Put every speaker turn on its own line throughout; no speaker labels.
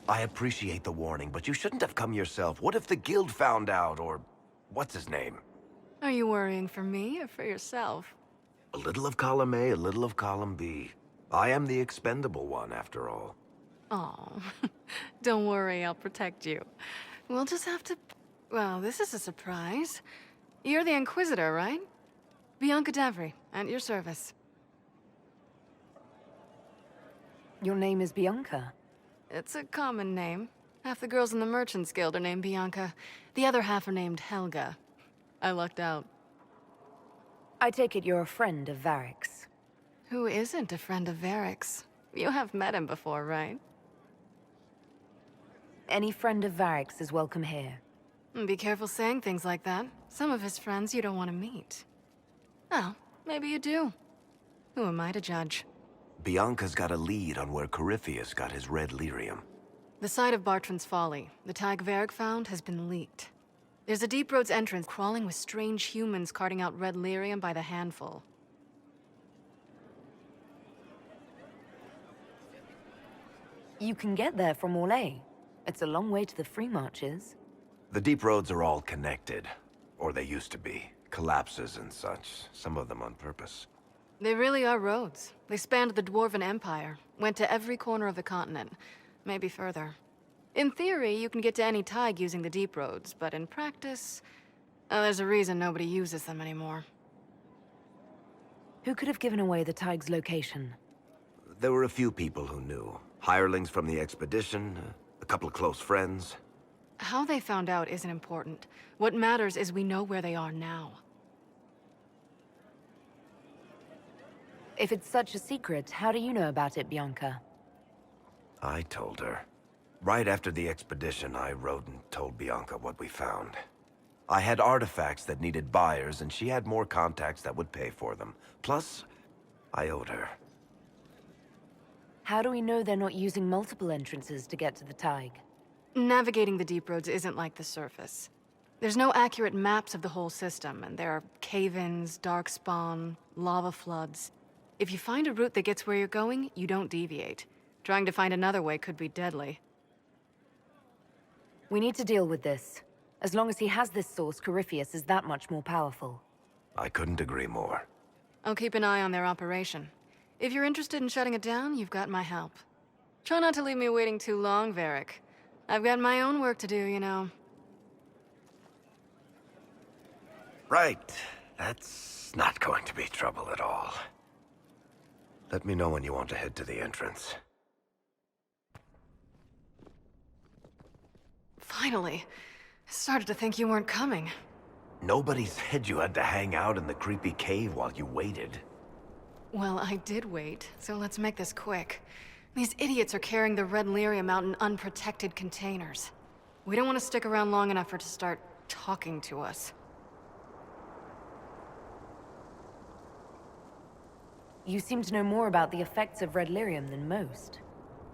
I appreciate the warning, but you shouldn't have come yourself. What if the guild found out, or... what's his name?
Are you worrying for me or for yourself?
A little of column A, a little of column B. I am the expendable one, after all.
Oh, don't worry, I'll protect you. We'll just have to... Well, this is a surprise. You're the Inquisitor, right? Bianca Davry, at your service.
Your name is Bianca?
It's a common name. Half the girls in the Merchants Guild are named Bianca. The other half are named Helga. I lucked out.
I take it you're a friend of Varric's.
Who isn't a friend of Varric's? You have met him before, right?
Any friend of Varric's is welcome here.
Be careful saying things like that. Some of his friends you don't want to meet. Oh, maybe you do. Who am I to judge?
Bianca's got a lead on where Corypheus got his red lyrium.
The site of Bartran's Folly, the tag Varric found, has been leaked. There's a Deep Roads entrance crawling with strange humans carting out red lyrium by the handful.
You can get there from Orlais. It's a long way to the free marches.
The deep roads are all connected. Or they used to be. Collapses and such. Some of them on purpose.
They really are roads. They spanned the Dwarven Empire, went to every corner of the continent, maybe further. In theory, you can get to any Tig using the deep roads, but in practice, there's a reason nobody uses them anymore.
Who could have given away the Tig's location?
There were a few people who knew. Hirelings from the expedition, a couple of close friends.
How they found out isn't important. What matters is we know where they are now.
If it's such a secret, how do you know about it, Bianca?
I told her. Right after the expedition, I wrote and told Bianca what we found. I had artifacts that needed buyers, and she had more contacts that would pay for them. Plus, I owed her.
How do we know they're not using multiple entrances to get to the Tig?
Navigating the deep roads isn't like the surface. There's no accurate maps of the whole system, and there are cave-ins, darkspawn, lava floods. If you find a route that gets where you're going, you don't deviate. Trying to find another way could be deadly.
We need to deal with this. As long as he has this source, Corypheus is that much more powerful.
I couldn't agree more.
I'll keep an eye on their operation. If you're interested in shutting it down, you've got my help. Try not to leave me waiting too long, Varric. I've got my own work to do, you know.
Right. That's not going to be trouble at all. Let me know when you want to head to the entrance.
Finally. I started to think you weren't coming.
Nobody said you had to hang out in the creepy cave while you waited.
Well, I did wait, so let's make this quick. These idiots are carrying the red lyrium out in unprotected containers. We don't want to stick around long enough for it to start talking to us.
You seem to know more about the effects of red lyrium than most.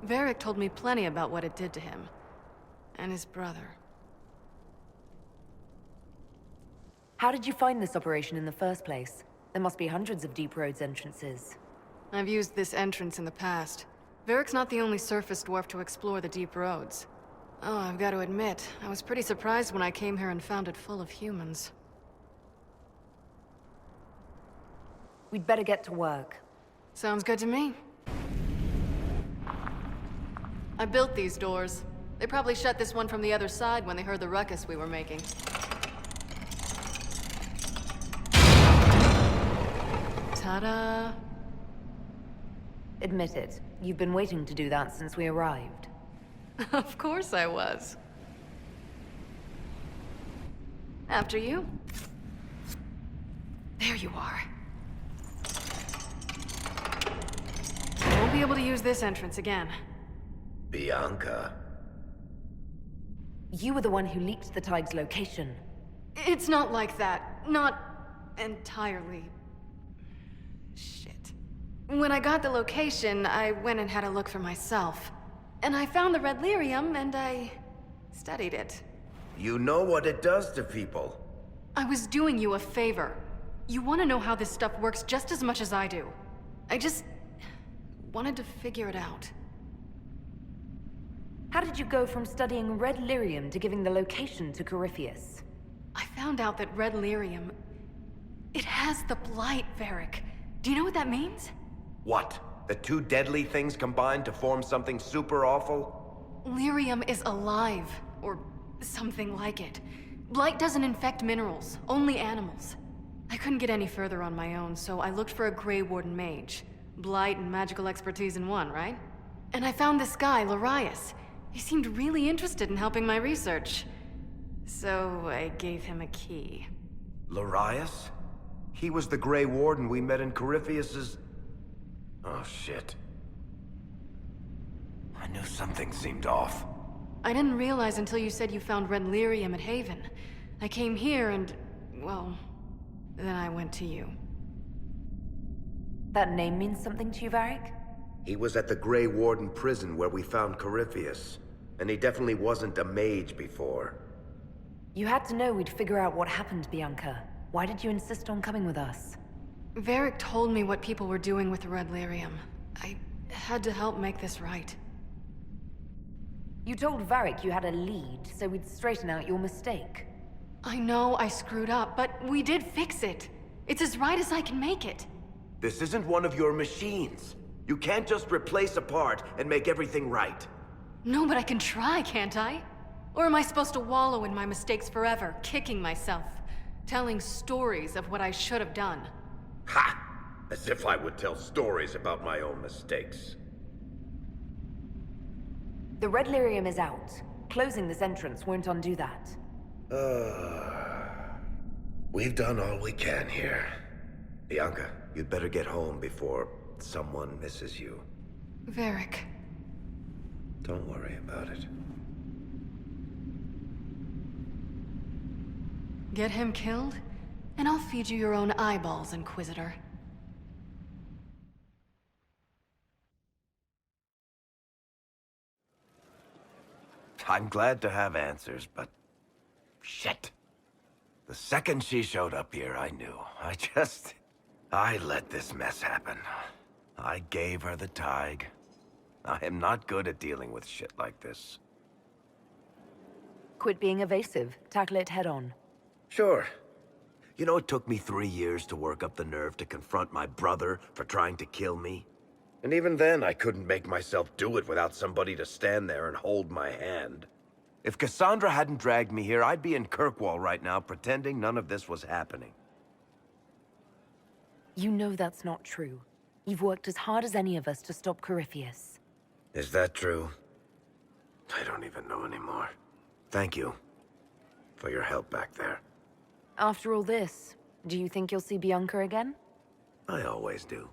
Varric told me plenty about what it did to him. And his brother.
How did you find this operation in the first place? There must be hundreds of Deep Roads entrances.
I've used this entrance in the past. Varric's not the only surface dwarf to explore the deep roads. Oh, I've got to admit, I was pretty surprised when I came here and found it full of humans.
We'd better get to work.
Sounds good to me. I built these doors. They probably shut this one from the other side when they heard the ruckus we were making. Ta-da!
Admit it, you've been waiting to do that since we arrived.
Of course I was. After you. There you are. I won't be able to use this entrance again.
Bianca.
You were the one who leaked the Tig's location.
It's not like that. Not entirely. Shit. When I got the location, I went and had a look for myself. And I found the red lyrium, and I studied it.
You know what it does to people.
I was doing you a favor. You want to know how this stuff works just as much as I do. I just wanted to figure it out.
How How did you go from studying red lyrium to giving the location to Corypheus?
I found out that red lyrium... it has the blight, Varric. Do you know what that means?
What? The two deadly things combined to form something super awful?
Lyrium is alive, or something like it. Blight doesn't infect minerals, only animals. I couldn't get any further on my own, so I looked for a Grey Warden mage. Blight and magical expertise in one, right? And I found this guy, Larius. He seemed really interested in helping my research. So I gave him a key.
Larius? He was the Grey Warden we met in Corypheus's... Oh, shit. I knew something seemed off.
I didn't realize until you said you found red lyrium at Haven. I came here and, well, then I went to you.
That name means something to you, Varric?
He was at the Grey Warden prison where we found Corypheus. And he definitely wasn't a mage before.
You had to know we'd figure out what happened, Bianca. Why did you insist on coming with us?
Varric told me what people were doing with the red lyrium. I had to help make this right.
You told Varric you had a lead, so we'd straighten out your mistake.
I know I screwed up, but we did fix it. It's as right as I can make it.
This isn't one of your machines. You can't just replace a part and make everything right.
No, but I can try, can't I? Or am I supposed to wallow in my mistakes forever, kicking myself, telling stories of what I should have done?
Ha! As if I would tell stories about my own mistakes.
The red lyrium is out. Closing this entrance won't undo that.
We've done all we can here. Bianca, you'd better get home before someone misses you.
Varric.
Don't worry about it.
Get him killed, and I'll feed you your own eyeballs, Inquisitor.
I'm glad to have answers, but... shit. The second she showed up here, I knew. I let this mess happen. I gave her the Tig. I am not good at dealing with shit like this.
Quit being evasive. Tackle it head on.
Sure. You know, it took me 3 years to work up the nerve to confront my brother for trying to kill me. And even then, I couldn't make myself do it without somebody to stand there and hold my hand. If Cassandra hadn't dragged me here, I'd be in Kirkwall right now pretending none of this was happening.
You know that's not true. You've worked as hard as any of us to stop Corypheus.
Is that true? I don't even know anymore. Thank you for your help back there.
After all this, do you think you'll see Bianca again?
I always do.